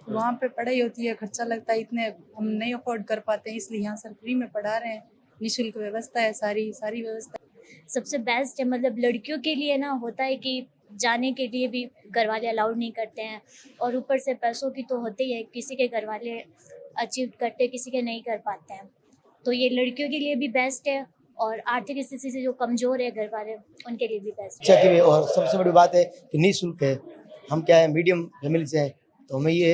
वहाँ पे पढ़ाई होती है, खर्चा लगता है, इतने हम नहीं अफोर्ड कर पाते हैं, इसलिए यहाँ सर फ्री में पढ़ा रहे हैं। निःशुल्क व्यवस्था है, सारी सारी व्यवस्था। सबसे बेस्ट है, मतलब लड़कियों के लिए ना होता है कि जाने के लिए भी घर वाले अलाउड नहीं करते हैं, और ऊपर से पैसों की तो होती है, किसी के घर वाले अचीव करते हैं, किसी के नहीं कर पाते हैं। तो ये लड़कियों के लिए भी बेस्ट है, और आर्थिक स्थिति से जो कमज़ोर है घर वाले, उनके लिए भी बेस्ट है। शिक्षा की भी, और सबसे बड़ी बात है कि निःशुल्क है। हम क्या है, मीडियम फैमिली से हैं, तो हमें ये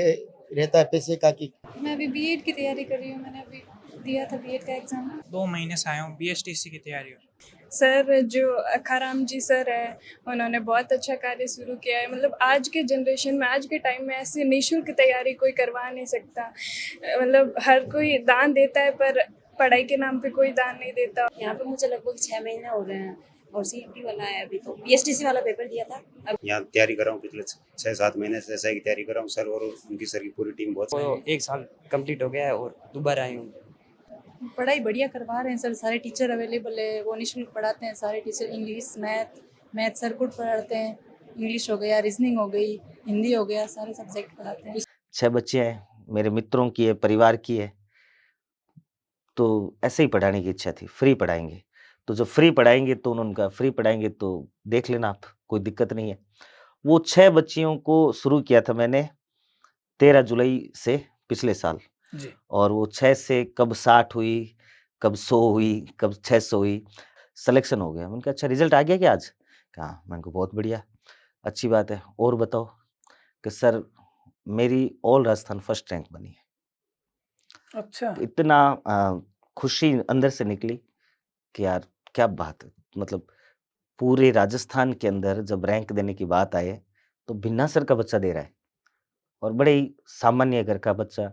रहता है पैसे का कि मैं अभी बीएड की तैयारी कर रही हूँ, मैंने अभी दिया था बीएड का एग्ज़ाम। 2 महीने से आया हूँ बीएसटीसी की तैयारी कर। सर जो अखाराम जी सर हैं, उन्होंने बहुत अच्छा कार्य शुरू किया है। मतलब आज के जनरेशन में, आज के टाइम में ऐसे निःशुल्क तैयारी कोई करवा नहीं सकता। मतलब हर कोई दान देता है, पर पढ़ाई के नाम पे कोई दान नहीं देता। यहाँ पे मुझे लगभग 6 महीने हो गए हैं, और सीईटी वाला है अभी, तो बीएसटीसी वाला पेपर दिया था। अब यहाँ तैयारी कर रहा हूँ पिछले 6-7 महीने से एसआई की तैयारी कर रहा हूँ। सर और उनकी सर की पूरी टीम बहुत सही है। 1 साल कंप्लीट हो गया है और दोबारा आई हूँ। पढ़ाई बढ़िया करवा रहे हैं सर, सारे टीचर अवेलेबल है, वो निःशुल्क पढ़ाते हैं सारे टीचर। इंग्लिश, मैथ सर खुद पढ़ाते हैं। इंग्लिश हो गया, रीजनिंग हो गई, हिंदी हो गया, सारे सब्जेक्ट पढ़ाते हैं। 6 बच्चे हैं, मेरे मित्रों की है, परिवार की है, तो ऐसे ही पढ़ाने की इच्छा थी, फ्री पढ़ाएँगे। तो जब फ्री पढ़ाएँगे तो उन्होंने कहा फ्री पढ़ाएँगे तो देख लेना आप, कोई दिक्कत नहीं है। वो 6 बच्चियों को शुरू किया था मैंने 13 जुलाई से पिछले साल, जी। और वो 6 से कब 60 हुई, कब 100 हुई, कब 600 हुई, सिलेक्शन हो गया। मैंने कहा अच्छा रिज़ल्ट आ गया क्या आज? कहा मैंने कहा बहुत बढ़िया, अच्छी बात है, और बताओ? कि सर मेरी ऑल राजस्थान फर्स्ट रैंक बनी है। अच्छा। तो इतना खुशी अंदर से निकली कि यार क्या बात है, मतलब पूरे राजस्थान के अंदर जब रैंक देने की बात आए तो भिन्नासर का बच्चा दे रहा है, और बड़े ही सामान्य घर का बच्चा।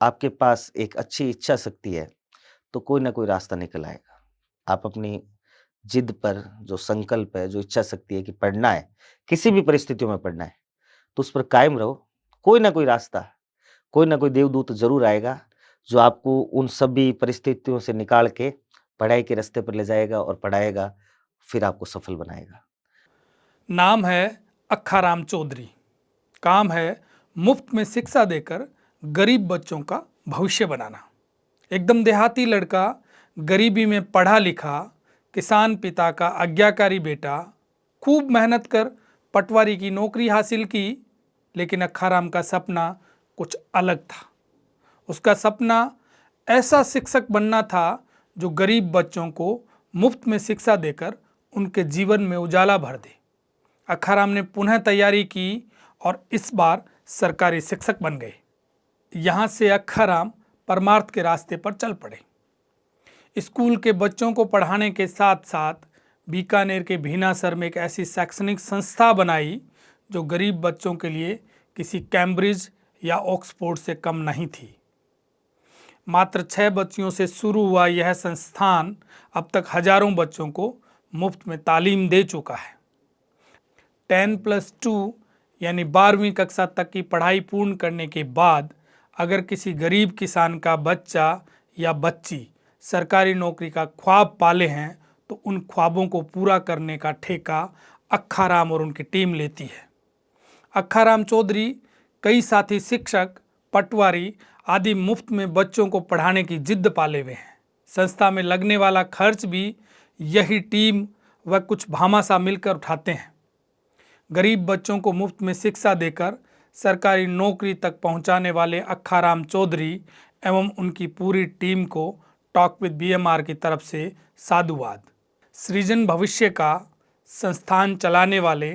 आपके पास एक अच्छी इच्छा शक्ति है तो कोई ना कोई रास्ता निकल आएगा। आप अपनी जिद पर, जो संकल्प है, जो इच्छा शक्ति है कि पढ़ना है, किसी भी परिस्थितियों में पढ़ना है, तो उस पर कायम रहो। कोई ना कोई रास्ता, कोई ना कोई देवदूत ज़रूर आएगा जो आपको उन सभी परिस्थितियों से निकाल के पढ़ाई के रास्ते पर ले जाएगा और पढ़ाएगा, फिर आपको सफल बनाएगा। नाम है अखाराम चौधरी। काम है मुफ्त में शिक्षा देकर गरीब बच्चों का भविष्य बनाना। एकदम देहाती लड़का, गरीबी में पढ़ा लिखा, किसान पिता का आज्ञाकारी बेटा, खूब मेहनत कर पटवारी की नौकरी हासिल की, लेकिन अखाराम का सपना कुछ अलग था। उसका सपना ऐसा शिक्षक बनना था जो गरीब बच्चों को मुफ्त में शिक्षा देकर उनके जीवन में उजाला भर दे। अखाराम ने पुनः तैयारी की और इस बार सरकारी शिक्षक बन गए। यहाँ से अखाराम परमार्थ के रास्ते पर चल पड़े। स्कूल के बच्चों को पढ़ाने के साथ साथ बीकानेर के भीनासर में एक ऐसी शैक्षणिक संस्था बनाई जो गरीब बच्चों के लिए किसी कैम्ब्रिज या ऑक्सफोर्ड से कम नहीं थी। मात्र 6 बच्चियों से शुरू हुआ यह संस्थान अब तक हजारों बच्चों को मुफ्त में तालीम दे चुका है। 10+2 यानी 12वीं कक्षा तक की पढ़ाई पूर्ण करने के बाद अगर किसी गरीब किसान का बच्चा या बच्ची सरकारी नौकरी का ख्वाब पाले हैं तो उन ख्वाबों को पूरा करने का ठेका अखाराम और उनकी टीम लेती है। अखाराम चौधरी कई साथी शिक्षक, पटवारी आदि मुफ्त में बच्चों को पढ़ाने की जिद पाले हुए हैं। संस्था में लगने वाला खर्च भी यही टीम व कुछ भामाशाह मिलकर उठाते हैं। गरीब बच्चों को मुफ्त में शिक्षा देकर सरकारी नौकरी तक पहुंचाने वाले अखाराम चौधरी एवं उनकी पूरी टीम को टॉक विद बीएमआर की तरफ से साधुवाद। सृजन भविष्य का संस्थान चलाने वाले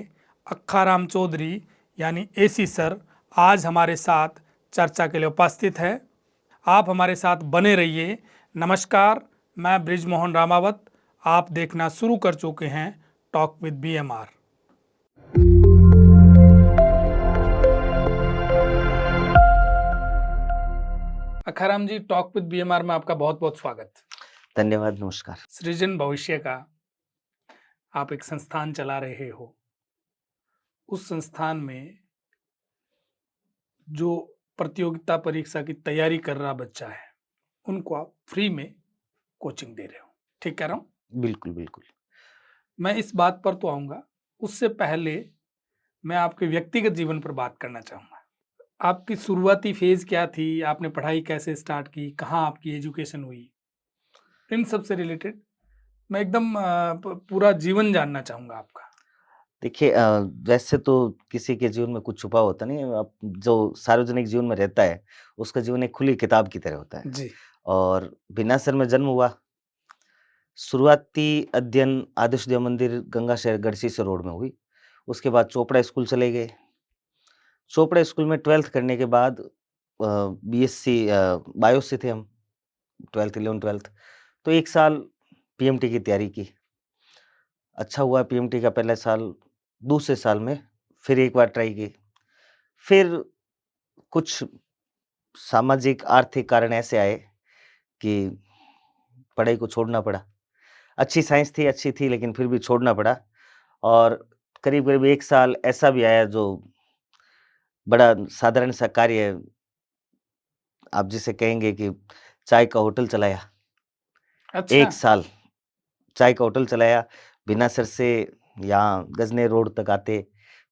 अखाराम चौधरी यानी एसी सर आज हमारे साथ चर्चा के लिए उपस्थित है। आप हमारे साथ बने रहिए। नमस्कार, मैं ब्रिजमोहन रामावत। आप देखना शुरू कर चुके हैं talk with BMR. Akharam ji, talk with BMR में आपका बहुत बहुत स्वागत। धन्यवाद, नमस्कार। सृजन भविष्य का आप एक संस्थान चला रहे हो। उस संस्थान में जो प्रतियोगिता परीक्षा की तैयारी कर रहा बच्चा है, उनको आप फ्री में कोचिंग दे रहे हो, ठीक कह रहा हूँ? बिल्कुल, बिल्कुल। मैं इस बात पर तो आऊँगा, उससे पहले मैं आपके व्यक्तिगत जीवन पर बात करना चाहूँगा। आपकी शुरुआती फेज क्या थी? आपने पढ़ाई कैसे स्टार्ट की? कहाँ आपकी एजुकेशन हुई? इन सब से रिलेटेड मैं एकदम पूरा जीवन जानना चाहूंगा आपका। देखिए वैसे तो किसी के जीवन में कुछ छुपा होता नहीं है। अब जो सार्वजनिक जीवन में रहता है, उसका जीवन एक खुली किताब की तरह होता है। जी। और बिनासर में जन्म हुआ। शुरुआती अध्ययन आदर्श विद्या मंदिर गंगा शहर गढ़सीसर रोड में हुई। उसके बाद चोपड़ा स्कूल चले गए। चोपड़ा स्कूल में 12th करने के बाद बीएससी बायो से थे हम, 12th 11th-12th। तो 1 साल पीएमटी की तैयारी की। अच्छा हुआ पीएमटी का पहला साल, दूसरे साल में फिर एक बार ट्राई की। फिर कुछ सामाजिक आर्थिक कारण ऐसे आए कि पढ़ाई को छोड़ना पड़ा। अच्छी साइंस थी, अच्छी थी, लेकिन फिर भी छोड़ना पड़ा। और करीब-करीब 1 साल ऐसा भी आया जो बड़ा साधारण सा कार्य है, आप जिसे कहेंगे कि चाय का होटल चलाया। अच्छा। 1 साल चाय का होटल चलाया, बिनासर से यहाँ गजने रोड तक आते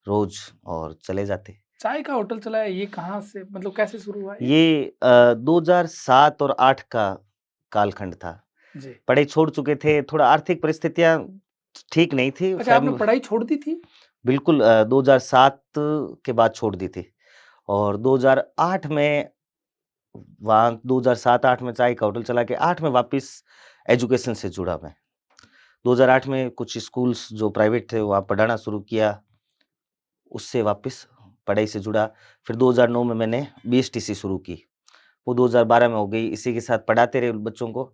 रोज़ और चले जाते। चाय का होटल चलाया, ये कहाँ से, मतलब कैसे शुरू हुआ ये? ये 2007 और 8 का कालखंड था। जी। पढ़ाई छोड़ चुके थे, थोड़ा आर्थिक परिस्थितियाँ ठीक नहीं थी। अच्छा, आपने पढ़ाई छोड़ दी थी? बिल्कुल 2007 के बाद छोड़ दी थी। और 2008 में वहाँ 2007-8 में चाय का होटल चला के 8 में वापस एजुकेशन से जुड़ा मैं। 2008 में कुछ स्कूल्स जो प्राइवेट थे वहाँ पढ़ाना शुरू किया, उससे वापस पढ़ाई से जुड़ा। फिर 2009 में मैंने बीएसटीसी शुरू की, वो 2012 में हो गई। इसी के साथ पढ़ाते रहे बच्चों को।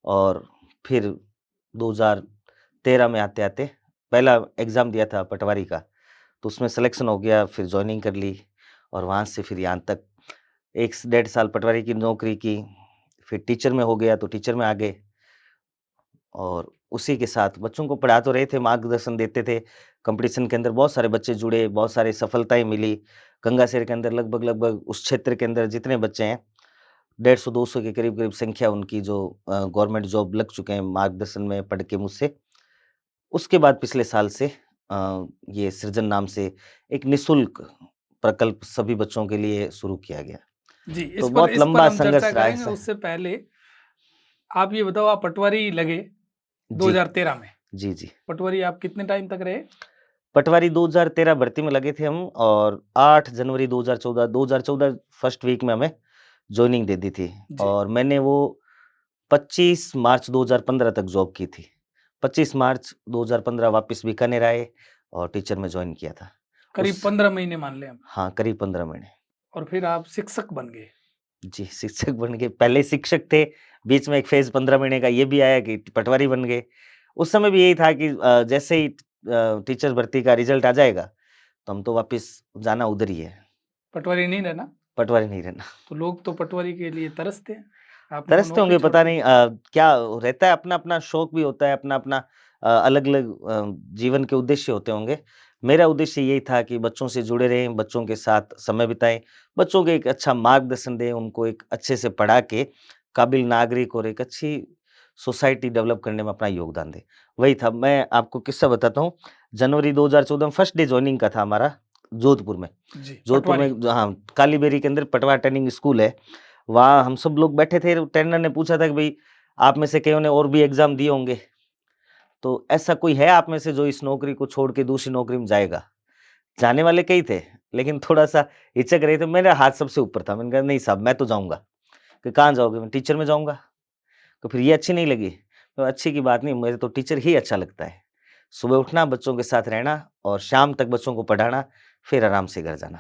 और फिर 2013 में आते-आते पहला एग्ज़ाम दिया था पटवारी का, तो उसमें सिलेक्शन हो गया, फिर जॉइनिंग कर ली और वहाँ से फिर यहाँ तक 1 से डेढ़ साल पटवारी की नौकरी की। फिर टीचर में हो गया तो टीचर में आ गए और उसी के साथ बच्चों को पढ़ा तो रहे थे, मार्गदर्शन देते थे। कॉम्पिटिशन के अंदर बहुत सारे बच्चे जुड़े, बहुत सारी सफलताएँ मिली। गंगासेर के अंदर लगभग-लगभग उस क्षेत्र के अंदर जितने बच्चे हैं, 150-200 के करीब-करीब संख्या उनकी जो गवर्नमेंट जॉब लग चुके हैं मार्गदर्शन में पढ़ के मुझसे। उसके बाद पिछले साल से ये सृजन नाम से एक निःशुल्क प्रकल्प सभी बच्चों के लिए शुरू किया गया। जी, तो इस बहुत पर लंबा हम संघर्ष चर्चा रहा है करेंगे। सर। उससे पहले आप ये बताओ, आप पटवारी लगे जी, 2013 में। जी, जी। पटवारी आप कितने टाइम तक रहे? पटवारी 2013 भर्ती में लगे थे हम और 8 जनवरी 2014 फर्स्ट वीक में हमें जॉइनिंग दे दी थी। जी। और मैंने वो 25 मार्च 2015 तक जॉब की थी। 25 मार्च 2015 वापस बीकानेर आए और टीचर में जॉइन किया था। करीब उस 15 महीने मान लें हम। हाँ, करीब 15 महीने। और फिर आप शिक्षक बन गए। जी, शिक्षक बन गए। पहले शिक्षक थे, बीच में एक फ़ेज़ 15 महीने का ये भी आया कि पटवारी बन गए। उस समय भी यही था कि जैसे ही टीचर भर्ती का रिज़ल्ट आ जाएगा, तो हम तो वापस जाना उधर ही है, पटवारी नहीं रहना, पटवारी नहीं रहना। तो लोग तो पटवारी के लिए तरसते हैं। आपने वो तरसते नौकरी होंगे छोड़ पता दी। नहीं क्या रहता है, अपना-अपना शौक भी होता है, अपना-अपना अलग-अलग जीवन के उद्देश्य होते होंगे। मेरा उद्देश्य यही था कि बच्चों से जुड़े रहें, बच्चों के साथ समय बिताएँ, बच्चों को एक अच्छा मार्गदर्शन दें, उनको एक अच्छे से पढ़ा के काबिल नागरिक और एक अच्छी सोसाइटी डेवलप करने में अपना योगदान दें। वही था। मैं आपको किस्सा बताता हूँ। जनवरी 2014 में फर्स्ट डे जॉइनिंग का था हमारा जोधपुर में। जी, जोधपुर पटवारी। में हाँ, कालीबेरी के अंदर पटवा ट्रेनिंग स्कूल है। वहाँ हम सब लोग बैठे थे, ट्रेनर ने पूछा था कि भई आप में से कइयों ने और भी एग्ज़ाम दिए होंगे, तो ऐसा कोई है आप में से जो इस नौकरी को छोड़ के दूसरी नौकरी में जाएगा? जाने वाले कई थे, लेकिन थोड़ा-सा हिचक रहे थे। मेरा हाथ सबसे ऊपर था। मैंने कहा नहीं साहब मैं तो जाऊँगा। कि कहाँ जाओगे? मैं टीचर में जाऊँगा। तो फिर ये अच्छी नहीं लगी? तो अच्छी की बात नहीं, मुझे तो टीचर ही अच्छा लगता है। सुबह उठना, बच्चों के साथ रहना और शाम तक बच्चों को पढ़ाना, फिर आराम से घर जाना।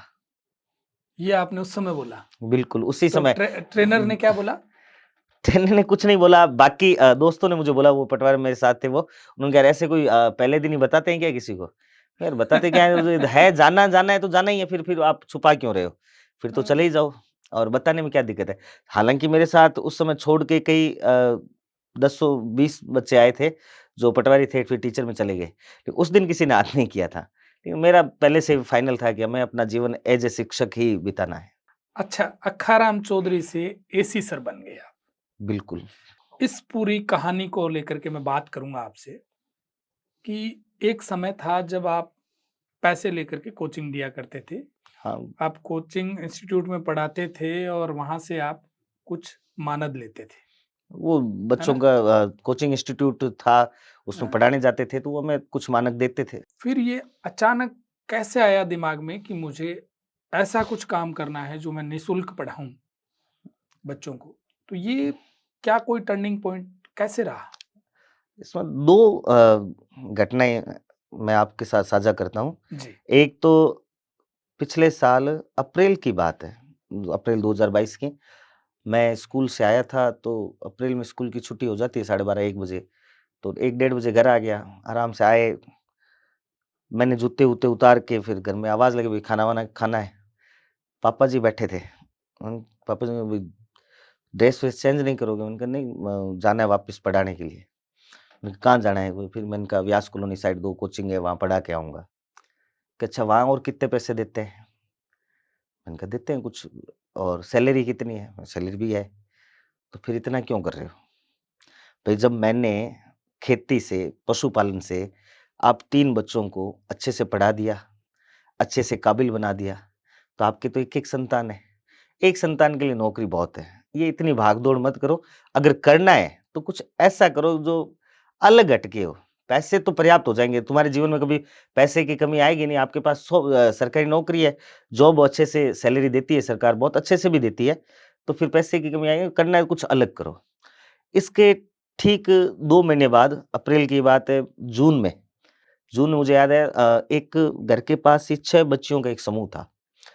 ये आपने उस समय बोला। बिल्कुल, उसी तो समय ट्रेनर ने क्या बोला? ट्रेनर ने कुछ नहीं बोला, बाकी दोस्तों ने मुझे बोला, वो पटवारी मेरे साथ थे वो, उन्होंने कहा ऐसे कोई पहले दिन ही बताते हैं क्या किसी को? यार बताते क्या है, जाना है तो जाना ही है, फिर आप छुपा क्यों रहे हो? फिर तो चले ही जाओ और बताने में क्या दिक्कत है? हालाँकि मेरे साथ उस समय छोड़ के कई 10-20 बच्चे आए थे, जो पटवारी थे, फिर टीचर में चले गए। लेकिन उस दिन किसी ने याद नहीं किया था। लेकिन मेरा पहले से फाइनल था कि हमें अपना जीवन एज़ ए शिक्षक ही बिताना है। अच्छा, अक्खाराम चौधरी से एसी सर बन गए आप। बिल्कुल। इस पूरी कहानी को लेकर के मैं बात करूँगा आपसे कि एक समय था जब आप पैसे लेकर के कोचिंग दिया करते थे। हाँ आप कोचिंग इंस्टीट्यूट में पढ़ाते थे और वहाँ से आप कुछ मानद लेते थे, वो है बच्चों ना? का कोचिंग इंस्टीट्यूट था, उसमें हाँ। पढ़ाने जाते थे तो वो हमें कुछ मानक देते थे। फिर ये अचानक कैसे आया दिमाग में कि मुझे ऐसा कुछ काम करना है जो मैं निःशुल्क पढ़ाऊँ बच्चों को? तो ये क्या कोई टर्निंग पॉइंट कैसे रहा? इसमें 2 घटनाएँ मैं आपके साथ साझा करता हूँ। जी, एक तो पिछले साल अप्रैल की बात है, अप्रैल 2022 की। मैं स्कूल से आया था तो अप्रैल में स्कूल की छुट्टी हो जाती है 12:30-1 बजे, तो 1 डेढ़ बजे घर आ गया। आराम से आए, मैंने जूते-वूते उतार के फिर घर में आवाज़ लगी, भई खाना-वाना खाना है। पापा जी बैठे थे। पापा जी ने बोली, ड्रेस-वेस चेंज नहीं करोगे? मैंने कहा नहीं जाना है वापस पढ़ाने के लिए। मैंने कहा कहाँ जाना है? वो फिर मैंने कहा व्यास कॉलोनी साइड 2 कोचिंग है वहाँ पढ़ा के आऊँगा। कि अच्छा वहाँ और कितने पैसे देते हैं? मैंने कहा देते हैं कुछ, और सैलरी कितनी है? सैलरी भी है। तो फिर इतना क्यों कर रहे हो? भई जब मैंने खेती से, पशुपालन से आप 3 बच्चों को अच्छे से पढ़ा दिया, अच्छे से काबिल बना दिया, तो आपके तो 1-1 संतान है। एक संतान के लिए नौकरी बहुत है। ये इतनी भाग-दौड़ मत करो। अगर करना है तो कुछ ऐसा करो जो अलग हटके हो। पैसे तो पर्याप्त हो जाएँगे, तुम्हारे जीवन में कभी पैसे की कमी आएगी नहीं। आपके पास सरकारी नौकरी है, जॉब अच्छे से सैलरी देती है सरकार, बहुत अच्छे से भी देती है। तो फिर पैसे की कमी आएगी, करना है कुछ अलग करो। इसके ठीक 2 महीने बाद, अप्रैल की बात है, जून में मुझे याद है एक घर के पास ही 6 बच्चियों का एक समूह था।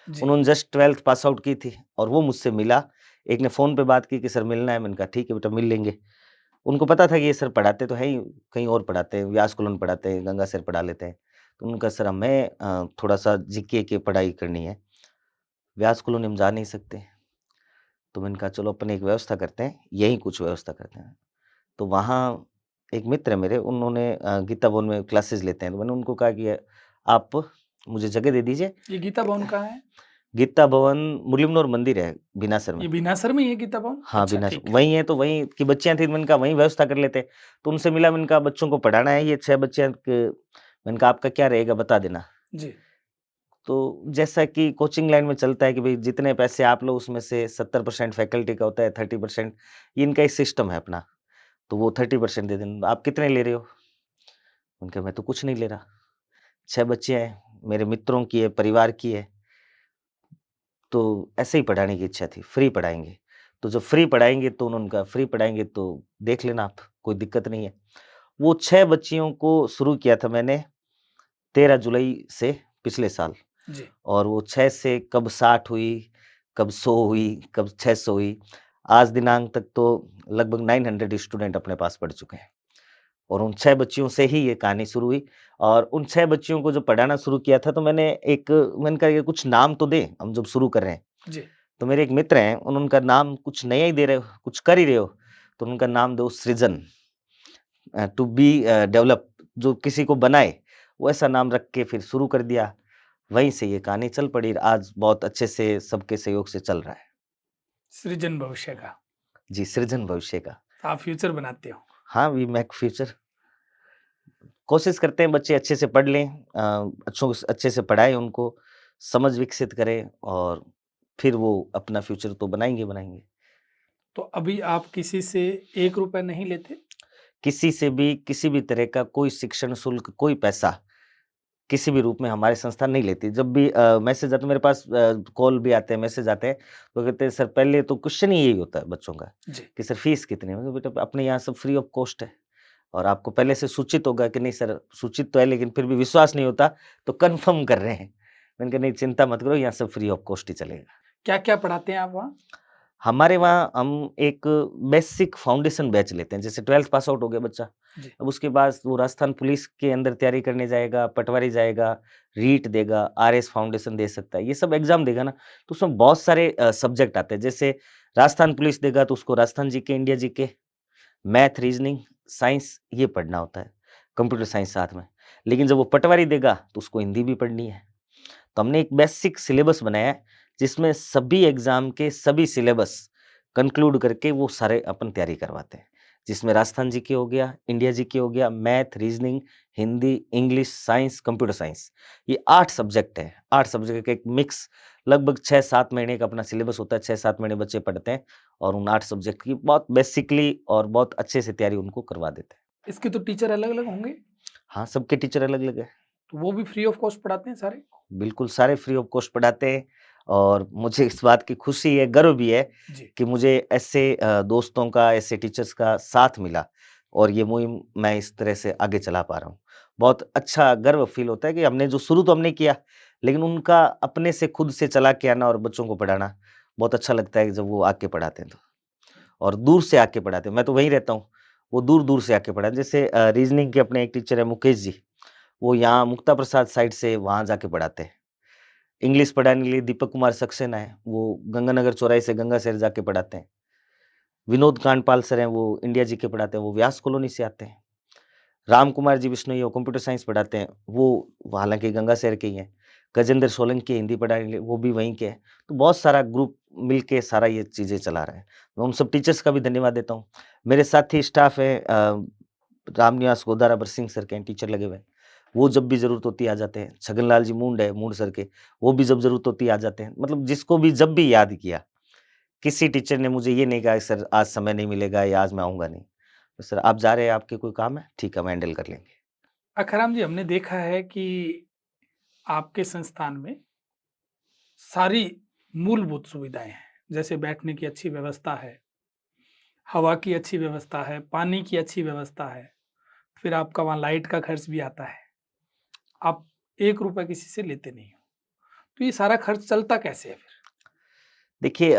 जी, उन्होंने जस्ट 12th पास आउट की थी और वो मुझसे मिला। एक ने फ़ोन पे बात की कि सर मिलना है। मैंने कहा ठीक है बेटा मिल लेंगे। उनको पता था कि ये सर पढ़ाते तो हैं ही, कहीं और पढ़ाते हैं, व्यास कॉलोनी पढ़ाते हैं, गंगा सर पढ़ा लेते हैं। तो उन्होंने कहा सर हमें थोड़ा-सा जीके की पढ़ाई करनी है, व्यास कॉलोनी हम जा नहीं सकते। तो मैंने कहा चलो अपन एक व्यवस्था करते हैं, यहीं कुछ व्यवस्था करते हैं। तो वहाँ एक मित्र है मेरे, उन्होंने गीता भवन में क्लासेस लेते हैं, तो मैंने उनको कहा कि आप मुझे जगह दे दीजिए। ये गीता भवन कहाँ है? गीता भवन मुरली मनोहर मंदिर है बीनासर में। ये बीनासर में ही है गीता भवन? हाँ, अच्छा, बीनासर ठीक है। वहीं है, तो वहीं की बच्चियाँ थी, तो मैंने कहा वहीं व्यवस्था कर लेते हैं। तो उनसे मिला, मैंने कहा बच्चों को पढ़ाना है, ये 6 बच्चियाँ क मैंने कहा आपका क्या रहेगा बता देना। जी, तो जैसा कि कोचिंग लाइन में चलता है कि भई जितने पैसे आप लो उसमें से 70% फैकल्टी का होता है, 30% ये इनका एक सिस्टम है अपना। तो वो 30% दे देना। आप कितने ले रहे हो? मैंने कहा मैं तो कुछ नहीं ले रहा। 6 बच्चियाँ हैं, मेरे मित्रों की है, परिवार की है, तो ऐसे ही पढ़ाने की इच्छा थी, फ्री पढ़ाएँगे। तो जब फ्री पढ़ाएँगे तो उन्होंने कहा फ्री पढ़ाएँगे तो देख लेना आप, कोई दिक्कत नहीं है। वो 6 बच्चियों को शुरू किया था मैंने 13 जुलाई से पिछले साल, जी। और वो 6 से कब 60 हुई, कब 100 हुई, कब 600 हुई। आज दिनांक तक तो लगभग 900 स्टूडेंट अपने पास पढ़ चुके हैं। और उन 6 बच्चियों से ही ये कहानी शुरू हुई, और उन 6 बच्चियों को जब पढ़ाना शुरू किया था तो मैंने कहा ये कुछ नाम तो दें, हम जब शुरू कर रहे हैं। जी, तो मेरे एक मित्र हैं, उनका नाम कुछ नया ही दे रहे हो, कुछ कर ही रहे हो, तो उनका नाम दो सृजन, टू बी डेवलप, जो किसी को बनाए, वैसा नाम रख के फिर शुरू कर दिया। वहीं से ये कहानी चल पड़ी, आज बहुत अच्छे से सबके सहयोग से चल रहा है। सृजन भविष्य का। जी, सृजन भविष्य का। आप फ्यूचर बनाते हो। हाँ, वी मेक फ्यूचर। कोशिश करते हैं बच्चे अच्छे से पढ़ लें, अच्छे से पढ़ाएँ उनको, समझ विकसित करें, और फिर वो अपना फ्यूचर तो बनाएँगे, बनाएँगे। तो अभी आप किसी से 1 रुपए नहीं लेते? किसी से भी किसी भी तरह का कोई शिक्षण शुल्क, कोई पैसा किसी भी रूप में हमारी संस्था नहीं लेती। जब भी मैसेज आता है मेरे पास, कॉल भी आते हैं, मैसेज आते हैं, तो कहते हैं सर पहले तो क्वेश्चन ही यही होता है बच्चों का जी, कि सर फीस कितनी है? मैंने कहा बेटा अपने यहाँ सब फ्री ऑफ कॉस्ट है, और आपको पहले से सूचित होगा कि नहीं सर, सूचित तो है लेकिन फिर भी विश्वास नहीं होता तो कन्फर्म कर रहे हैं। मैंने कहा नहीं चिंता मत करो, यहाँ सब फ्री ऑफ कॉस्ट ही चलेगा। क्या-क्या पढ़ाते हैं आप वहाँ? हमारे वहाँ हम एक बेसिक फाउंडेशन बैच लेते हैं, जैसे 12th पास आउट हो गया बच्चा, जी, अब उसके बाद वो राजस्थान पुलिस के अंदर तैयारी करने जाएगा, पटवारी जाएगा, रीट देगा, आरएस फाउंडेशन दे सकता है, ये सब एग्जाम देगा ना, तो उसमें बहुत सारे सब्जेक्ट आते हैं। जैसे राजस्थान पुलिस देगा तो उसको Rajasthan GK, India GK, math, reasoning, science ये पढ़ना होता है, कंप्यूटर साइंस साथ में। लेकिन जब वो पटवारी देगा तो उसको हिंदी भी पढ़नी है। तो हमने एक बेसिक सिलेबस बनाया है जिसमें सभी एग्जाम के सभी सिलेबस कंक्लूड करके वो सारे अपन तैयारी करवाते हैं। जिसमें राजस्थान जी के हो गया, इंडिया जी के हो गया, math, reasoning, Hindi, English, science, computer science. ये 8 सब्जेक्ट है। 8 सब्जेक्ट का एक मिक्स लगभग 6-7 महीने का अपना सिलेबस होता है। 6-7 महीने बच्चे पढ़ते हैं और उन 8 सब्जेक्ट की बहुत बेसिकली और बहुत अच्छे से तैयारी उनको करवा देते हैं। इसके तो टीचर अलग-अलग होंगे? हाँ, सबके टीचर अलग-अलग हैं। तो वो भी फ्री ऑफ कॉस्ट पढ़ाते हैं सारे? बिल्कुल, सारे फ्री ऑफ कॉस्ट पढ़ाते हैं और मुझे इस बात की खुशी है, गर्व भी है जी। कि मुझे ऐसे दोस्तों का, ऐसे टीचर्स का साथ मिला और ये मुहिम मैं इस तरह से आगे चला पा रहा हूँ। बहुत अच्छा गर्व फ़ील होता है कि हमने जो शुरू तो हमने किया, लेकिन उनका अपने से खुद से चला के आना और बच्चों को पढ़ाना, बहुत अच्छा लगता है जब वो आके पढ़ाते हैं तो। और दूर से आके पढ़ाते हैं, मैं तो वहीं रहता हूँ, वो दूर-दूर से आके पढ़ाते हैं। जैसे रीज़निंग के अपने एक टीचर हैं मुकेश जी, वो यहाँ मुक्ता प्रसाद साइड से वहाँ जाके पढ़ाते हैं। इंग्लिश पढ़ाने के लिए दीपक कुमार सक्सेना है, वो गंगानगर चौराहे से गंगाशहर जाके पढ़ाते हैं। विनोद कांडपाल सर हैं, वो इंडिया जीके पढ़ाते हैं, वो व्यास कॉलोनी से आते हैं। राम कुमार जी बिश्नोई वो कंप्यूटर साइंस पढ़ाते हैं, वो हालाँकि गंगाशहर के ही हैं। गजेंद्र सोलंकी हिंदी पढ़ाने के लिए, वो भी वहीं के हैं। तो बहुत सारा ग्रुप मिलके सारा ये चीज़ें चला रहा है। मैं उन सब टीचर्स का भी धन्यवाद देता हूँ। मेरे साथी स्टाफ है रामनिवास गोदारा बरसिंह सर के हैं, टीचर लगे हुए हैं। वो जब भी ज़रूरत होती है आ जाते हैं। छगनलाल जी मूंड है, मूंड सर के, वो भी जब ज़रूरत होती है आ जाते हैं। मतलब जिसको भी जब भी याद किया, किसी टीचर ने मुझे ये नहीं कहा कि सर आज समय नहीं मिलेगा या आज मैं आऊँगा नहीं। तो सर आप जा रहे हैं, आपके कोई काम है? ठीक है, हम हैंडल कर लेंगे। अखाराम जी, हमने देखा है कि आपके संस्थान में सारी मूलभूत सुविधाएँ हैं। जैसे बैठने की अच्छी व्यवस्था है, हवा की अच्छी व्यवस्था है, पानी की अच्छी व्यवस्था है, फिर आपका वहाँ लाइट का खर्च भी आता है। आप 1 रुपया किसी से लेते नहीं हो। तो ये सारा खर्च चलता कैसे है फिर? देखिए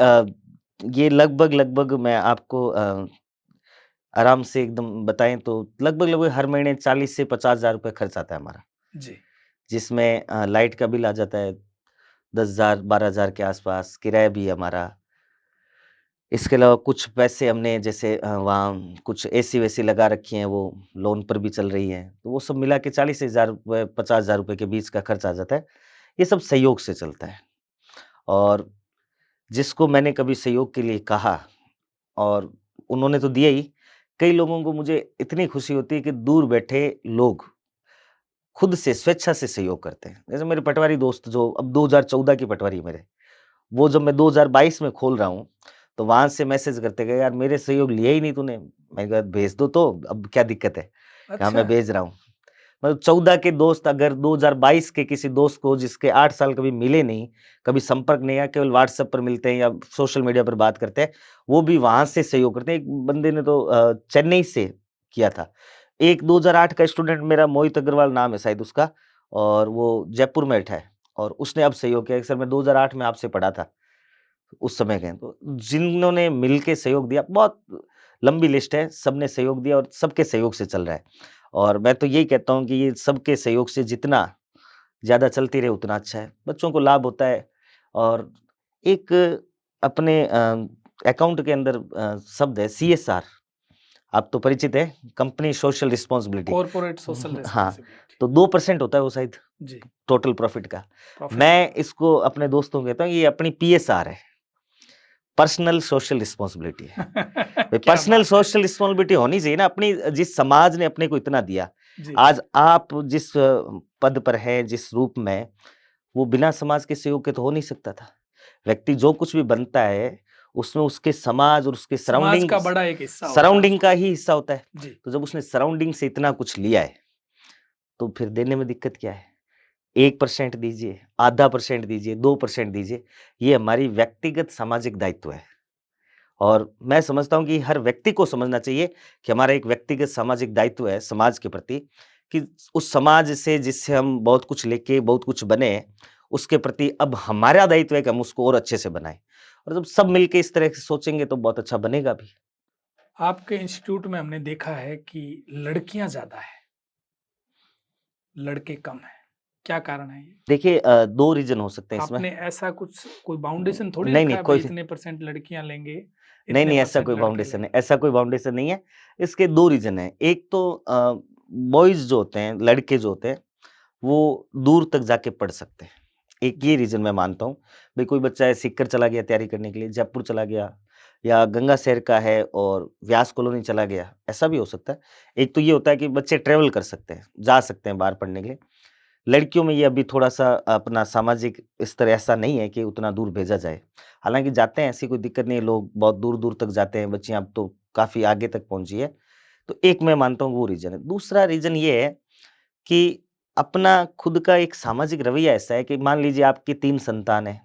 ये लगभग मैं आपको आराम से एकदम बताएँ तो लगभग हर महीने 40 से 50,000 रुपए खर्च आता है हमारा। जी। जिसमें लाइट का बिल आ जाता है 10,000 12,000 के आसपास, किराया भी है हमारा। इसके अलावा कुछ पैसे हमने जैसे वहाँ कुछ एसी-वेसी लगा रखी हैं, वो लोन पर भी चल रही हैं। तो वो सब मिला के 40,000 रुपए 50,000 रुपए के बीच का खर्च आ जाता है। ये सब सहयोग से चलता है और जिसको मैंने कभी सहयोग के लिए कहा और उन्होंने तो दिया ही, कई लोगों को मुझे इतनी खुशी होती है कि दूर बैठे लोग खुद से स्वेच्छा से सहयोग करते हैं। जैसे मेरे पटवारी दोस्त जो अब 2014 की पटवारी है मेरे, वो जब मैं 2022 में खोल रहा हूँ, तो वहाँ से मैसेज करते गए, "यार मेरे सहयोग लिया ही नहीं तूने।" मैंने कहा, "भेज दो तो, अब क्या दिक्कत है?" कहा, अच्छा। "मैं भेज रहा हूँ।" मतलब 14 के दोस्त अगर 2022 के किसी दोस्त को जिसके 8 साल कभी मिले नहीं, कभी संपर्क नहीं है, केवल व्हाट्सएप पर मिलते हैं या सोशल मीडिया पर बात करते हैं, वो भी वहाँ से सहयोग करते हैं। एक बंदे ने तो चेन्नई से किया था। एक 2008 का स्टूडेंट मेरा मोहित अग्रवाल नाम है शायद उसका और वो जयपुर में बैठा है और उसने अब सहयोग किया कि सर मैं 2008 में आपसे पढ़ा था, उस समय के। तो जिन्होंने मिल के सहयोग दिया, बहुत लंबी लिस्ट है, सबने सहयोग दिया और सबके सहयोग से चल रहा है। और मैं तो यही कहता हूँ कि ये सबके सहयोग से जितना ज़्यादा चलती रहे उतना अच्छा है। बच्चों को लाभ होता है और एक अपने अकाउंट के अंदर शब्द है सीएसआर, आप तो परिचित हैं, company social responsibility. Corporate social हाँ, रिस्पॉन्सिबिलिटी। तो 2% होता है वो शायद जी। टोटल प्रॉफिट का। प्रॉफिट मैं इसको अपने दोस्तों को कहता हूँ ये अपनी पीएसआर है, पर्सनल सोशल रिस्पॉन्सिबिलिटी है। भाई क्या पर्सनल बात है। सोशल रिस्पॉन्सिबिलिटी होनी चाहिए ना, अपनी जिस समाज ने अपने को इतना दिया, जी। आज आप जिस पद पर हैं, जिस रूप में, वो बिना समाज के सहयोग के तो हो नहीं सकता था। व्यक्ति जो कुछ भी बनता है, उसमें उसके समाज और उसके समाज का बड़ा एक हिस्सा होता है सराउंडिंग उसको। का ही हिस्सा होता है। जी। तो जब उसने सराउंडिंग से इतना कुछ लिया है, तो फिर देने में दिक्कत क्या है? 1% दीजिए, आधा % दीजिए, 2% दीजिए, ये हमारी व्यक्तिगत सामाजिक दायित्व है। और मैं समझता हूँ कि हर व्यक्ति को समझना चाहिए कि हमारा एक व्यक्तिगत सामाजिक दायित्व है समाज के प्रति कि उस समाज से जिससे हम बहुत कुछ लेके बहुत कुछ बने हैं, उसके प्रति अब हमारा दायित्व है कि हम उसको और अच्छे से बनाएं। और जब सब मिलके इस तरह से सोचेंगे तो बहुत अच्छा बनेगा भी। आपके इंस्टीट्यूट में हमने देखा है कि लड़कियां ज़्यादा है, लड़के कम हैं। क्या कारण है ये? देखिए 2 रीज़न हो सकते हैं इसमें। आपने ऐसा कुछ कोई बाउंडेशन थोड़ी नहीं, रखा नहीं है, भाई कोई इतने % लड़कियां लेंगे, नहीं, इतने नहीं ऐसा % कोई लड़के बाउंडेशन है, लेंगे। ऐसा कोई बाउंडेशन नहीं है। इसके 2 रीज़न हैं। एक तो बॉयज़ जो होते हैं, लड़के जो होते हैं, वो दूर तक जाके पढ़ सकते हैं। एक ये रीज़न मैं मानता हूँ। भई कोई बच्चा है सीकर चला गया तैयारी करने के लिए, जयपुर चला गया या गंगा शहर का है और व्यास कॉलोनी चला गया, ऐसा भी हो सकता है। एक तो ये होता है कि बच्चे ट्रैवल कर सकते हैं, जा सकते हैं बाहर पढ़ने के लिए। लड़कियों में ये अभी थोड़ा-सा अपना सामाजिक स्तर ऐसा नहीं है कि उतना दूर भेजा जाए। हालाँकि जाते हैं, ऐसी कोई दिक्कत नहीं है, लोग बहुत दूर-दूर तक जाते हैं, बच्चियाँ अब तो काफ़ी आगे तक पहुँची है। तो एक मैं मानता हूँ वो रीज़न है। दूसरा रीज़न ये है कि अपना खुद का एक सामाजिक रवैया ऐसा है कि मान लीजिए आपकी 3 संतान हैं,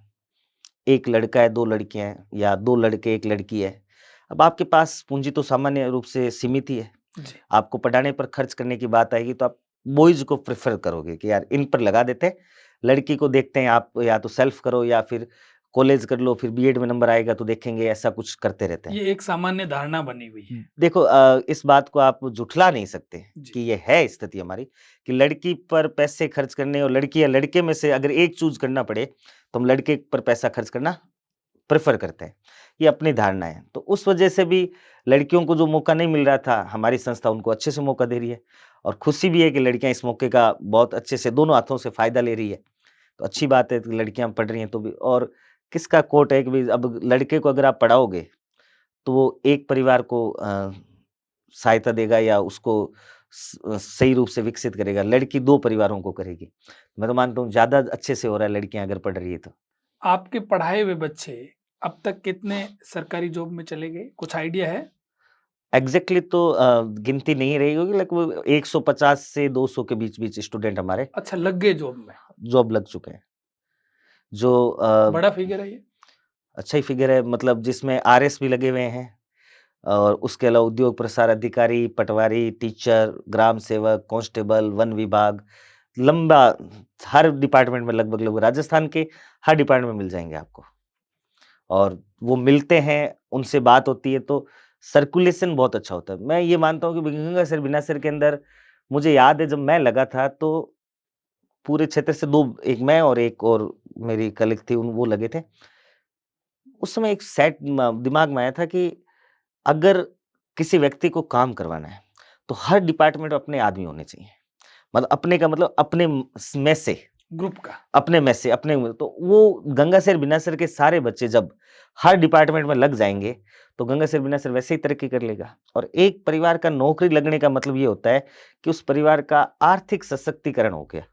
1 लड़का है, 2 लड़कियाँ हैं या 2 लड़के, 1 लड़की है। अब आपके पास पूँजी तो सामान्य रूप से सीमित ही है। जी। आपको पढ़ाने पर खर्च करने की बात आएगी तो आप बॉयज़ को प्रेफ़र करोगे कि यार इन पर लगा देते हैं। लड़की को देखते हैं आप या तो सेल्फ करो या फिर कॉलेज कर लो, फिर बीएड में नंबर आएगा तो देखेंगे, ऐसा कुछ करते रहते हैं। ये एक सामान्य धारणा बनी हुई है। देखो इस बात को आप झुठला नहीं सकते जी। कि ये है स्थिति हमारी कि लड़की पर पैसे खर्च करने और लड़की या लड़के में से अगर एक चूज़ करना पड़े, तो हम लड़के पर पैसा खर्च करना प्रेफ़र करते हैं। ये अपनी धारणा है। तो उस वजह से भी लड़कियों को जो मौका नहीं मिल रहा था, हमारी संस्था उनको अच्छे से मौका दे रही है और खुशी भी है कि लड़कियाँ इस मौके का बहुत अच्छे से दोनों हाथों से फ़ायदा ले रही है। तो अच्छी बात है कि लड़कियाँ पढ़ रही हैं तो भी और किसका कोट है कि भई अब लड़के को अगर आप पढ़ाओगे, तो वो एक परिवार को सहायता देगा या उसको सही रूप से विकसित करेगा। लड़की 2 परिवारों को करेगी। मैं तो मानता हूँ ज़्यादा अच्छे से हो रहा है लड़कियाँ अगर पढ़ रही है तो। आपके पढ़ाए हुए बच्चे अब तक कितने सरकारी जॉब में चले गए? कुछ आइडिया है? एग्ज़ैक्टली तो गिनती नहीं रही होगी लगभग 150 से 200 के बीच-बीच स्टूडेंट हमारे अच्छा, लग गए जॉब में। जॉब लग चुके हैं। जो बड़ा फिगर है ये। अच्छा ही फिगर है मतलब जिसमें आरएस भी लगे हुए हैं और उसके अलावा उद्योग प्रसार अधिकारी, पटवारी, टीचर, ग्राम सेवक, कांस्टेबल, वन विभाग, लंबा हर डिपार्टमेंट में लगभग राजस्थान के हर डिपार्टमेंट में मिल जाएँगे आपको। और वो मिलते हैं, उनसे बात होती है तो सर्कुलेशन बहुत अच्छा होता है। मैं ये मानता हूँ कि गंगासर, बिनासर के अंदर मुझे याद है जब मैं लगा था तो पूरे क्षेत्र से 2 एक मैं और एक और मेरी कलीग थी उन वो लगे थे। उस समय एक सेट म दिमाग में आया था कि अगर किसी व्यक्ति को काम करवाना है, तो हर डिपार्टमेंट में अपने आदमी होने चाहिए। मतलब अपने का मतलब अपने में से। ग्रुप का। अपने में से, अपने में तो वो गंगासर, बिनासर के सारे बच्चे जब हर डिपार्टमेंट में लग जाएँगे, तो गंगासर, बिनासर वैसे ही तरक्की कर लेगा। और एक परिवार का नौकरी लगने का मतलब ये होता है कि उस परिवार का आर्थिक सशक्तिकरण हो गया।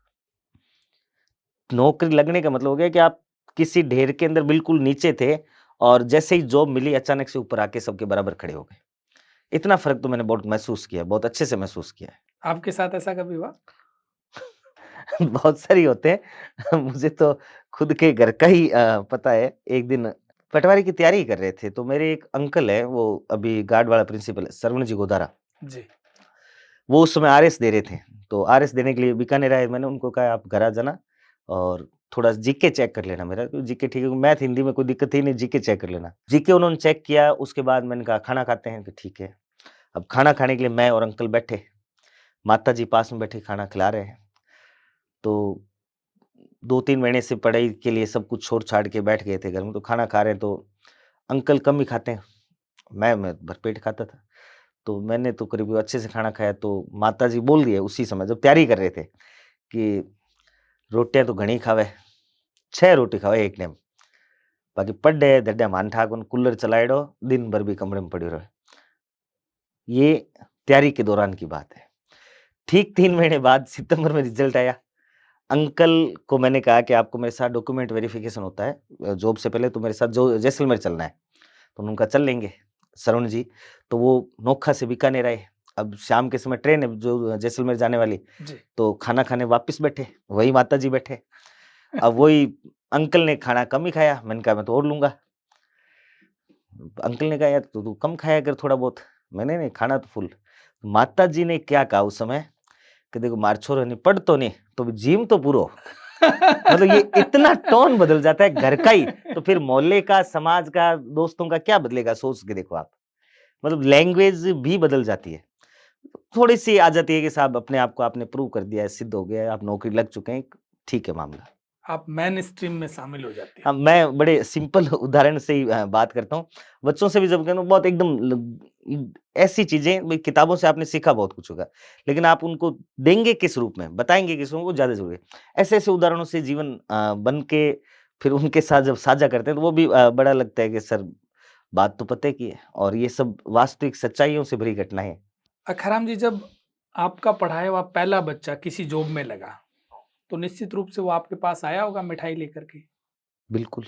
नौकरी लगने का मतलब हो गया कि आप किसी ढेर के अंदर बिल्कुल नीचे थे और जैसे ही जॉब मिली अचानक से ऊपर आके सबके बराबर खड़े हो गए। इतना फ़र्क तो मैंने बहुत महसूस किया, बहुत अच्छे से महसूस किया है। आपके साथ ऐसा कभी हुआ? बहुत सारी होते हैं। मुझे तो खुद के घर का ही पता है। एक दिन पटवारी की तैयारी कर रहे थे, तो मेरे एक अंकल हैं, वो अभी गार्ड वाला प्रिंसिपल है, सरवण जी गोदारा। जी। वो उस समय आरएस दे रहे थे, तो आरएस देने के लिए बीकानेर आए। मैंने उनको कहा, "आप घर आ जाना और थोड़ा जीके चेक कर लेना मेरा।" तो जीके ठीक है, मैथ, हिंदी में कोई दिक्कत ही नहीं, जीके चेक कर लेना। जीके उन्होंने चेक किया, उसके बाद मैंने कहा, "खाना खाते हैं?" कि ठीक है। अब खाना खाने के लिए मैं और अंकल बैठे, माताजी पास में बैठी खाना खिला रहे हैं। तो 2-3 महीने से पढ़ाई के लिए सब कुछ छोड़-छाड़ के बैठ गए थे घर में, तो खाना खा रहे हैं तो अंकल कम ही खाते हैं, मैं भरपेट खाता था। तो मैंने तो करीब अच्छे से खाना खाया तो माताजी बोल दिए उसी समय जब तैयारी कर रहे थे कि रोटियाँ तो घणी खावे, 6 रोटी खावे एक टाइम, बाकी पड्डे दड्डे मान ठाक उन कूलर चलाएड़ो, दिन भर भी कमरे में पड़े रहे। ये तैयारी के दौरान की बात है। ठीक 3 महीने बाद सितंबर में रिजल्ट आया। अंकल को मैंने कहा कि आपको मेरे साथ डॉक्यूमेंट वेरिफिकेशन होता है जॉब से पहले तो मेरे साथ जो जैसलमेर चलना है। तो उन्होंने कहा चल लेंगे श्रवण जी। तो वो नोखा से बीकानेर आए। अब शाम के समय ट्रेन है जो जैसलमेर जाने वाली। जी। तो खाना खाने वापस बैठे, वही माताजी बैठे। अब वही अंकल ने खाना कम ही खाया, मैंने कहा मैं तो और लूँगा। अंकल ने कहा यार तू कम खाया कर थोड़ा बहुत। मैंने नहीं खाना तो फुल। माताजी ने क्या कहा उस समय कि देखो मार छोरो नहीं पढ़ तो नहीं तो जिम तो पूरो। मतलब ये इतना टोन बदल जाता है घर का ही, तो फिर मोहल्ले का, समाज का, दोस्तों का क्या बदलेगा सोच के देखो आप। मतलब लैंग्वेज भी बदल जाती है। थोड़ी-सी आ जाती है कि साहब अपने आप को आपने प्रूव कर दिया है, सिद्ध हो गया है, आप नौकरी लग चुके हैं, ठीक है मामला। आप मेन स्ट्रीम में शामिल हो जाते हैं। हाँ, मैं बड़े सिंपल उदाहरण से ही बात करता हूँ। बच्चों से भी जब कहता हूँ बहुत एकदम ऐसी चीज़ें भई किताबों से आपने सीखा बहुत कुछ होगा, लेकिन आप उनको देंगे किस रूप में, बताएँगे किस रूप में, वो ज़्यादा ज़रूरी है। ऐसे-ऐसे उदाहरणों से जीवन बन के फिर उनके साथ जब साझा करते हैं तो वो भी बड़ा लगता है कि सर बात तो पते की है और ये सब वास्तविक सच्चाइयों से भरी घटनाएँ हैं। अखाराम जी, जब आपका पढ़ाया हुआ पहला बच्चा किसी जॉब में लगा, तो निश्चित रूप से वो आपके पास आया होगा मिठाई लेकर के। बिल्कुल।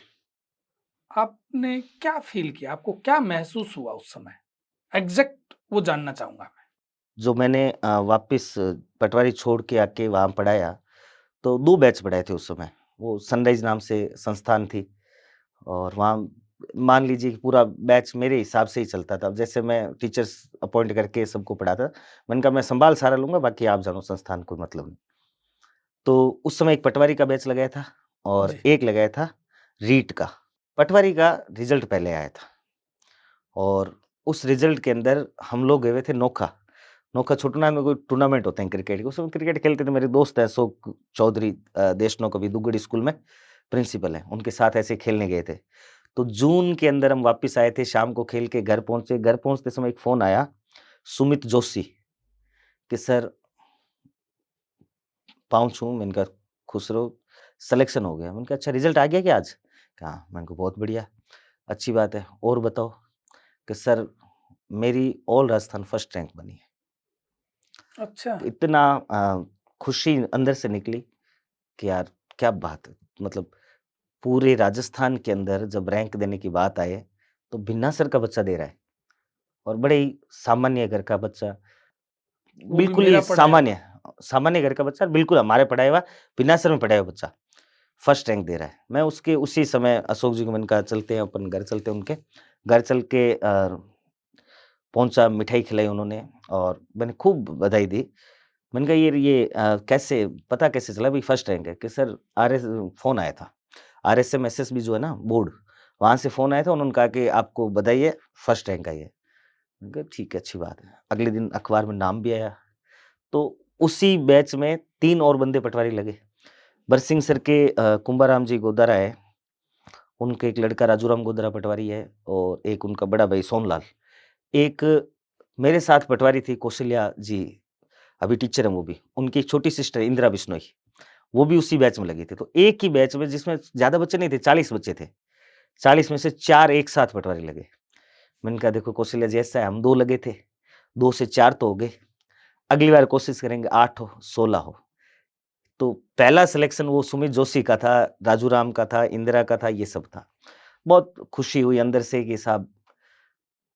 आपने क्या फ़ील किया? आपको क्या महसूस हुआ उस समय? एग्ज़ैक्ट वो जानना चाहूँगा मैं। जो मैंने वापस पटवारी छोड़ के आके वहाँ पढ़ाया, तो 2 बैच पढ़ाए थे उस समय। वो सनराइज़ नाम से संस्थान थी और वहाँ मान लीजिए कि पूरा बैच मेरे हिसाब से ही चलता था। जैसे मैं टीचर्स अपॉइंट करके सबको पढ़ाता, मैंने कहा मैं सँभाल सारा लूँगा, बाकी आप जानो संस्थान कोई मतलब नहीं। तो उस समय एक पटवारी का बैच लगाया था और जी। एक लगाया था रीट का। पटवारी का रिज़ल्ट पहले आया था और उस रिज़ल्ट के अंदर हम लोग गए हुए थे नोखा। नोखा छोटूनाग में कोई टूर्नामेंट होते हैं क्रिकेट के, उसमें क्रिकेट खेलते थे। मेरे दोस्त हैं अशोक चौधरी, देशनोक अभी दुग्गड़ स्कूल में प्रिंसिपल हैं, उनके साथ ऐसे खेलने गए थे। तो जून के अंदर हम वापस आए थे, शाम को खेल के घर पहुँचे। घर पहुँचते समय एक फ़ोन आया सुमित जोशी कि सर पाँव छूऊँ? मैंने कहा खुश रहो, सिलेक्शन हो गया। मैंने कहा अच्छा रिज़ल्ट आ गया क्या आज? कहा मैंने कहा बहुत बढ़िया, अच्छी बात है, और बताओ? कि सर मेरी ऑल राजस्थान फर्स्ट रैंक बनी है। अच्छा। तो इतना खुशी अंदर से निकली कि यार क्या बात है! मतलब पूरे राजस्थान के अंदर जब रैंक देने की बात आए, तो भिन्नासर का बच्चा दे रहा है और बड़े ही सामान्य घर का बच्चा, वो भी बिल्कुल ही मेरा पढ़ाया हुआ। सामान्य घर का बच्चा, बिल्कुल हमारे पढ़ाया हुआ, भिन्नासर में पढ़ाया हुआ बच्चा, फर्स्ट रैंक दे रहा है। मैं उसके उसी समय अशोक जी को मैंने कहा चलते हैं अपन घर चलते हैं उनके। घर चल के पहुँचा, मिठाई खिलाई उन्होंने और मैंने खूब बधाई दी। मैंने कहा ये कैसे पता कैसे चला भई फर्स्ट रैंक है? कि सर आरएस फ़ोन आया था। आरएसएम एसएसबी जो है ना बोर्ड, वहाँ से फ़ोन आया था, उन्होंने कहा कि आपको बधाई है, फर्स्ट रैंक आई है। मैंने कहा ठीक है, अच्छी बात है। अगले दिन अखबार में नाम भी आया। तो उसी बैच में 3 और बंदे पटवारी लगे। बरसिंह सर के कुंभाराम जी गोदारा है, उनके एक लड़का राजूराम गोदारा पटवारी है और एक उनका बड़ा भाई सोनलाल। एक मेरे साथ पटवारी थी कौशल्या जी, अभी टीचर हैं वो भी। उनकी एक छोटी सिस्टर इंदिरा बिश्नोई, वो भी उसी बैच में लगी थी। तो एक ही बैच में जिसमें ज़्यादा बच्चे नहीं थे, 40 बच्चे थे। 40 में से 4 एक साथ पटवारी लगे। मैंने कहा देखो कौशल्या जी ऐसा है, हम 2 लगे थे, 2 से 4 तो हो गए। अगली बार कोशिश करेंगे 8 हो, 16 हो। तो पहला सिलेक्शन वो सुमित जोशी का था, राजू राम का था, इंदिरा का था, ये सब था। बहुत खुशी हुई अंदर से कि साहब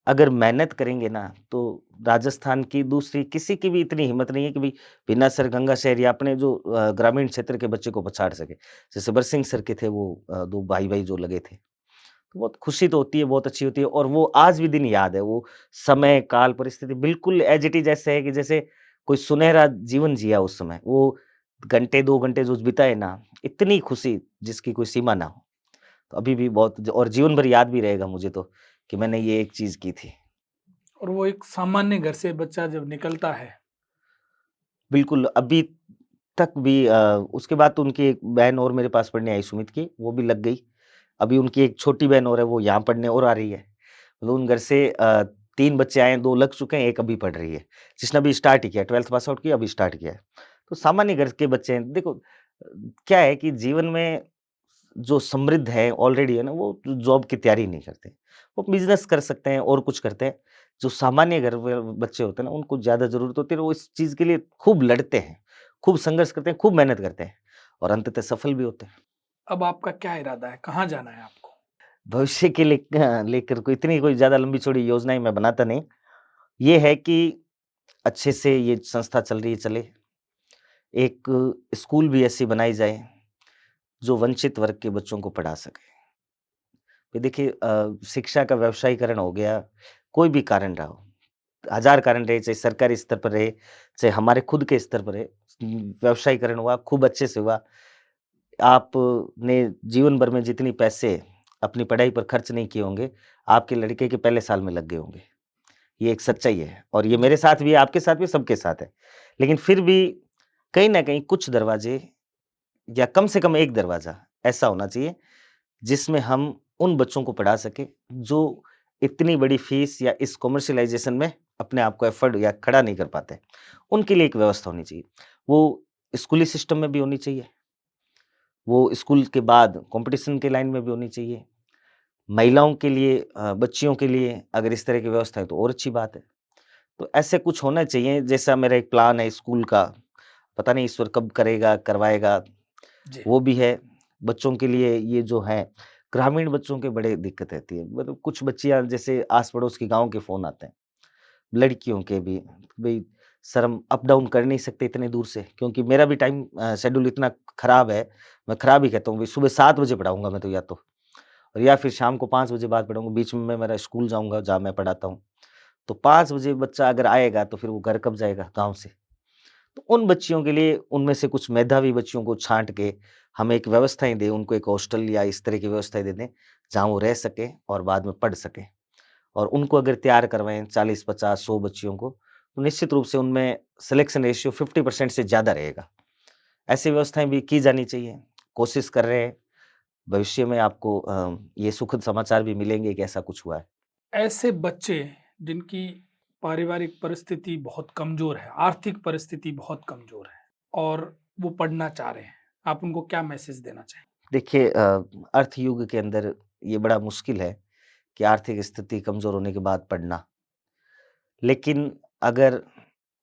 अगर मेहनत करेंगे ना, तो राजस्थान की दूसरी किसी की भी इतनी हिम्मत नहीं है कि भई भिन्नासर, गंगाशहर या अपने जो ग्रामीण क्षेत्र के बच्चे को पछाड़ सके। जैसे बरसिंह सर के थे वो 2 भाई-भाई जो लगे थे। तो बहुत खुशी तो होती है, बहुत अच्छी होती है और वो आज भी दिन याद है। वो समय, काल, परिस्थिति बिल्कुल एज़ इट इज़ ऐसे है कि जैसे कोई सुनहरा जीवन जिया उस समय। वो घंटे, 2 घंटे जो बिताए ना, इतनी खुशी जिसकी कोई सीमा ना हो। तो अभी भी बहुत और जीवन भर याद भी रहेगा मुझे तो कि मैंने ये एक चीज़ की थी। और वो एक सामान्य घर से बच्चा जब निकलता है, बिल्कुल, अभी तक भी उसके बाद तो उनकी एक बहन और मेरे पास पढ़ने आई सुमित की, वो भी लग गई। अभी उनकी एक छोटी बहन और है, वो यहाँ पढ़ने और आ रही है। मतलब उन घर से 3 बच्चे आए हैं, 2 लग चुके हैं, 1 अभी पढ़ रही है। जिसने अभी स्टार्ट ही किया, 12th पास आउट किया, अभी स्टार्ट किया है। तो सामान्य घर के बच्चे हैं। देखो क्या है कि जीवन में जो समृद्ध है ऑलरेडी है ना, वो जॉब की तैयारी नहीं करते। वो बिज़नेस कर सकते हैं और कुछ करते हैं। जो सामान्य घर व बच्चे होते हैं ना, उनको ज़्यादा ज़रूरत होती है और वो इस चीज़ के लिए खूब लड़ते हैं, खूब संघर्ष करते हैं, खूब मेहनत करते हैं और अंततः सफल भी होते हैं। अब आपका क्या इरादा है? कहाँ जाना है आपको? भविष्य के लिए लेकर कोई इतनी कोई ज़्यादा लंबी-चौड़ी योजनाएँ मैं बनाता नहीं। ये है कि अच्छे से ये संस्था चल रही है, चले। एक स्कूल भी ऐसी बनाई जाए, जो वंचित वर्ग के बच्चों को पढ़ा सके। ये देखिए शिक्षा का व्यवसायीकरण हो गया, कोई भी कारण रहा हो, हज़ार कारण रहे, चाहे सरकारी स्तर पर रहे, चाहे हमारे खुद के स्तर पर रहे, व्यवसायीकरण हुआ, खूब अच्छे से हुआ। आपने जीवन भर में जितनी पैसे अपनी पढ़ाई पर खर्च नहीं किए होंगे, आपके लड़के के पहले साल में लग गए होंगे। ये एक सच्चाई है और ये जी। मेरे साथ भी है, आपके साथ भी, सबके साथ है। लेकिन फिर भी कहीं न कहीं कुछ दरवाजे या कम से कम एक दरवाज़ा ऐसा होना चाहिए, जिसमें हम उन बच्चों को पढ़ा सकें, जो इतनी बड़ी फीस या इस कॉमर्शियलाइजेशन में अपने आप को एफर्ड या खड़ा नहीं कर पाते, उनके लिए एक व्यवस्था होनी चाहिए। वो स्कूली सिस्टम में भी होनी चाहिए, वो स्कूल के बाद कॉम्पिटिशन के लाइन में भी होनी चाहिए। महिलाओं के लिए बच्चियों के लिए अगर इस तरह की व्यवस्था है तो और अच्छी बात है। तो ऐसे कुछ होना चाहिए, जैसा मेरा एक प्लान है स्कूल का, पता नहीं ईश्वर कब करेगा, करवाएगा, जी। वो भी है। बच्चों के लिए ये जो है, ग्रामीण बच्चों के बड़े दिक्कत रहती है। मतलब कुछ बच्चियाँ जैसे आस-पड़ोस के गाँव के फ़ोन आते हैं, लड़कियों के भी, भई सर हम अप डाउन कर नहीं सकते इतने दूर से, क्योंकि मेरा भी टाइम शेड्यूल इतना खराब है, मैं खराब ही कहता हूँ, भई सुबह 7 बजे पढ़ाऊँगा मैं तो या तो, और या फिर शाम को 5 बजे बाद पढ़ाऊँगा, बीच में मैं मेरा स्कूल जाऊँगा जहाँ मैं पढ़ाता हूँ। तो 5 बजे बच्चा अगर आएगा तो फिर वो घर कब जाएगा गाँव से? तो उन बच्चियों के लिए, उनमें से कुछ मेधावी बच्चियों को छाँट के हम एक व्यवस्थाएँ दें, उनको एक हॉस्टल या इस तरह की व्यवस्थाएँ दे दें, जहाँ वो रह सकें और बाद में पढ़ सकें। और उनको अगर तैयार करवाएँ 40, 50, 100 बच्चियों को, तो निश्चित रूप से उनमें सिलेक्शन रेशियो 50% से ज़्यादा रहेगा। ऐसी व्यवस्थाएँ भी की जानी चाहिए, कोशिश कर रहे हैं। भविष्य में आपको ये सुखद समाचार भी मिलेंगे कि ऐसा कुछ हुआ है। ऐसे बच्चे जिनकी पारिवारिक परिस्थिति बहुत कमज़ोर है, आर्थिक परिस्थिति बहुत कमज़ोर है और वो पढ़ना चाह रहे हैं, आप उनको क्या मैसेज देना चाहेंगे? देखिए अर्थ युग के अंदर ये बड़ा मुश्किल है कि आर्थिक स्थिति कमज़ोर होने के बाद पढ़ना। लेकिन अगर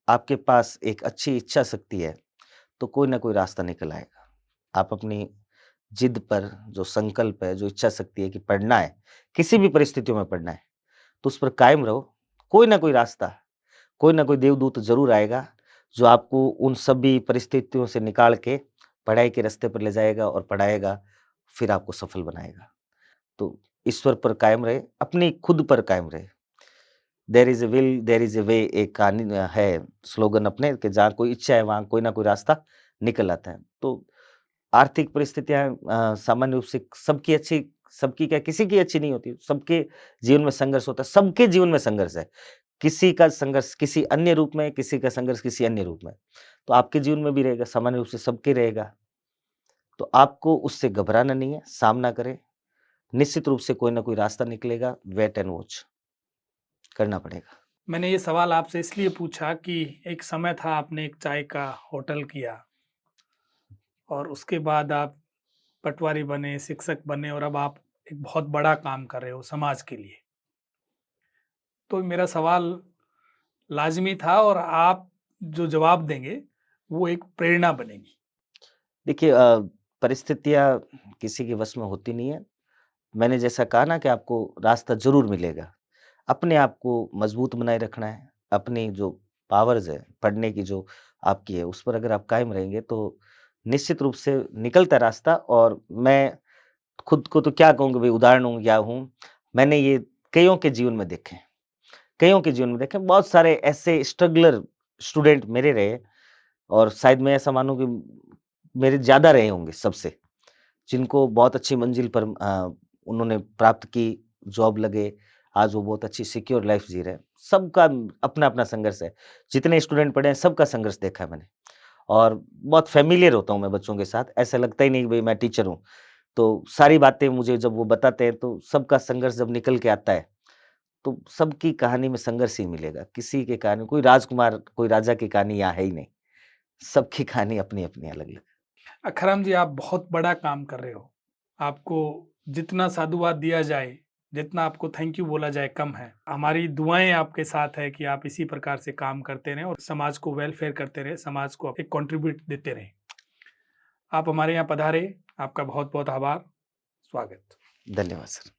आपके पास एक अच्छी इच्छा शक्ति है, तो कोई ना कोई रास्ता निकल आएगा। आप अपनी जिद पर, जो संकल्प है, जो इच्छा शक्ति है कि पढ़ना है, किसी भी परिस्थितियों में पढ़ना है, तो उस पर कायम रहो। कोई ना कोई रास्ता, कोई ना कोई देवदूत ज़रूर आएगा, जो आपको उन सभी परिस्थितियों से निकाल के पढ़ाई के रास्ते पर ले जाएगा और पढ़ाएगा, फिर आपको सफल बनाएगा। तो ईश्वर पर कायम रहे, अपनी खुद पर कायम रहे। There is a will, there is a way, एक कहानी है, स्लोगन अपने कि जहाँ कोई इच्छा है, वहाँ कोई ना कोई रास्ता निकल आता है। तो आर्थिक परिस्थितियाँ सामान्य रूप से सबकी क्या, किसी की अच्छी नहीं होती। सबके जीवन में संघर्ष होता है, सबके जीवन में संघर्ष है। किसी का संघर्ष किसी अन्य रूप में, किसी का संघर्ष किसी अन्य रूप में। तो आपके जीवन में भी रहेगा, सामान्य रूप से सबके रहेगा। तो आपको उससे घबराना नहीं है, सामना करें। निश्चित रूप से कोई ना कोई रास्ता निकलेगा, वेट एंड वॉच करना पड़ेगा। मैंने ये सवाल आपसे इसलिए पूछा कि एक समय था आपने एक चाय का होटल किया और उसके बाद आप पटवारी बने, शिक्षक बने और अब आप एक बहुत बड़ा काम कर रहे हो समाज के लिए। तो मेरा सवाल लाज़मी था और आप जो जवाब देंगे, वो एक प्रेरणा बनेगी। देखिए परिस्थितियाँ किसी के वश में होती नहीं है। मैंने जैसा कहा ना कि आपको रास्ता ज़रूर मिलेगा। अपने आप को मज़बूत बनाए रखना है। अपनी जो पावर्स है, पढ़ने की जो आपकी है, उस पर अगर आप कायम रहेंगे तो निश्चित रूप से निकलता है रास्ता। और मैं खुद को तो क्या कहूँगा, भई उदाहरण हूँ या हूँ। मैंने ये कइयों के जीवन में देखे हैं, कइयों के जीवन में देखे हैं। बहुत सारे ऐसे स्ट्रगलर स्टूडेंट मेरे रहे, और शायद मैं ऐसा मानूँ कि मेरे ज़्यादा रहे होंगे सबसे, जिनको बहुत अच्छी मंजिल पर उन्होंने प्राप्त की, जॉब लगे, आज वो बहुत अच्छी सिक्योर लाइफ़ जी रहे हैं। सबका अपना-अपना संघर्ष है। जितने स्टूडेंट पढ़े हैं, सबका संघर्ष देखा है मैंने, और बहुत फ़ैमिलियर होता हूँ मैं बच्चों के साथ। ऐसा लगता ही नहीं कि भई मैं टीचर हूँ। तो सारी बातें मुझे जब वो बताते हैं, तो सबका संघर्ष जब निकल के आता है, तो सबकी कहानी में संघर्ष ही मिलेगा। किसी की कहानी, कोई राजकुमार, कोई राजा की कहानी यहाँ है ही नहीं। सबकी कहानी अपनी-अपनी अलग-अलग। अखराम जी, आप बहुत बड़ा काम कर रहे हो। आपको जितना साधुवाद दिया जाए, जितना आपको थैंक यू बोला जाए कम है। हमारी दुआएँ आपके साथ है कि आप इसी प्रकार से काम करते रहें और समाज को वेलफेयर करते रहें, समाज को एक कंट्रीब्यूट देते रहें। आप हमारे यहाँ पधारे, आपका बहुत-बहुत आभार, स्वागत। धन्यवाद सर।